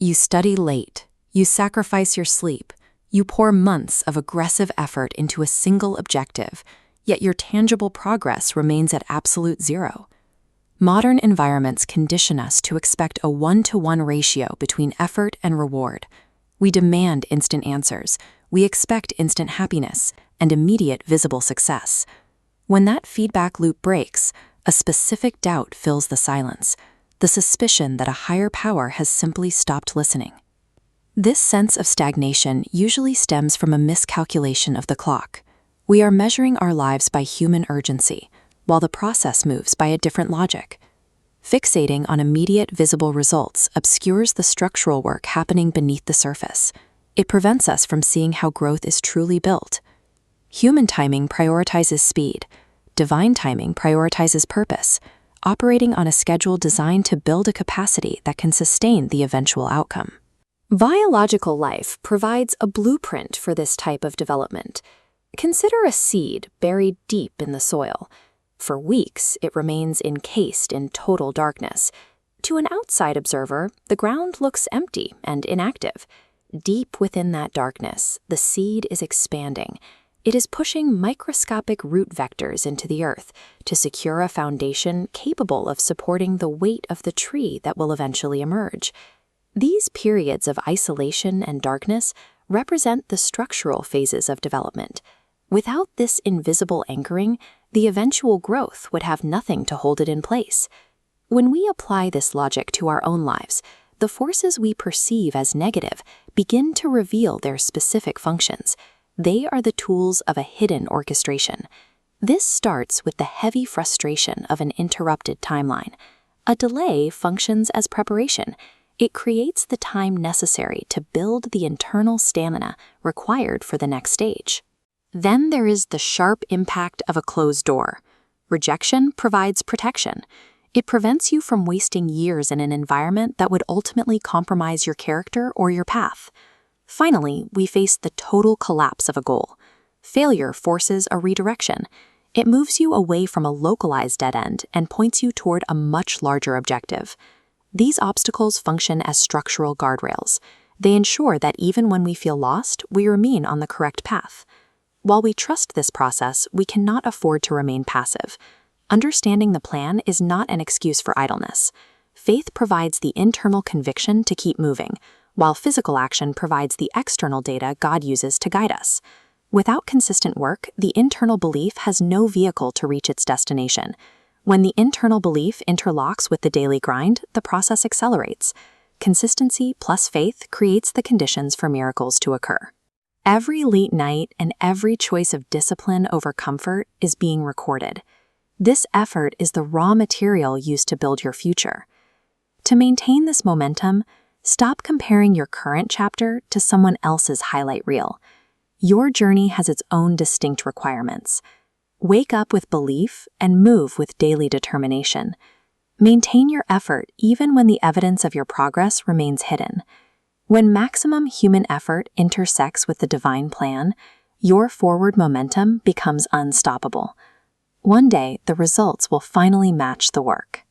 You study late, you sacrifice your sleep, you pour months of aggressive effort into a single objective, yet your tangible progress remains at absolute zero. Modern environments condition us to expect a 1-to-1 ratio between effort and reward. We demand instant answers, we expect instant happiness, and immediate visible success. When that feedback loop breaks, a specific doubt fills the silence, the suspicion that a higher power has simply stopped listening. This sense of stagnation usually stems from a miscalculation of the clock. We are measuring our lives by human urgency, while the process moves by a different logic. Fixating on immediate visible results obscures the structural work happening beneath the surface. It prevents us from seeing how growth is truly built. Human timing prioritizes speed. Divine timing prioritizes purpose, operating on a schedule designed to build a capacity that can sustain the eventual outcome. Biological life provides a blueprint for this type of development. Consider a seed buried deep in the soil. For weeks, it remains encased in total darkness. To an outside observer, the ground looks empty and inactive. Deep within that darkness, the seed is expanding. It is pushing microscopic root vectors into the earth to secure a foundation capable of supporting the weight of the tree that will eventually emerge. These periods of isolation and darkness represent the structural phases of development. Without this invisible anchoring, the eventual growth would have nothing to hold it in place. When we apply this logic to our own lives, the forces we perceive as negative begin to reveal their specific functions. They are the tools of a hidden orchestration. This starts with the heavy frustration of an interrupted timeline. A delay functions as preparation. It creates the time necessary to build the internal stamina required for the next stage. Then there is the sharp impact of a closed door. Rejection provides protection. It prevents you from wasting years in an environment that would ultimately compromise your character or your path. Finally, we face the total collapse of a goal. Failure forces a redirection. It moves you away from a localized dead end and points you toward a much larger objective. These obstacles function as structural guardrails. They ensure that even when we feel lost, we remain on the correct path. While we trust this process, we cannot afford to remain passive. Understanding the plan is not an excuse for idleness. Faith provides the internal conviction to keep moving, while physical action provides the external data God uses to guide us. Without consistent work, the internal belief has no vehicle to reach its destination. When the internal belief interlocks with the daily grind, the process accelerates. Consistency plus faith creates the conditions for miracles to occur. Every late night and every choice of discipline over comfort is being recorded. This effort is the raw material used to build your future. To maintain this momentum, stop comparing your current chapter to someone else's highlight reel. Your journey has its own distinct requirements. Wake up with belief and move with daily determination. Maintain your effort even when the evidence of your progress remains hidden. When maximum human effort intersects with the divine plan, your forward momentum becomes unstoppable. One day, the results will finally match the work.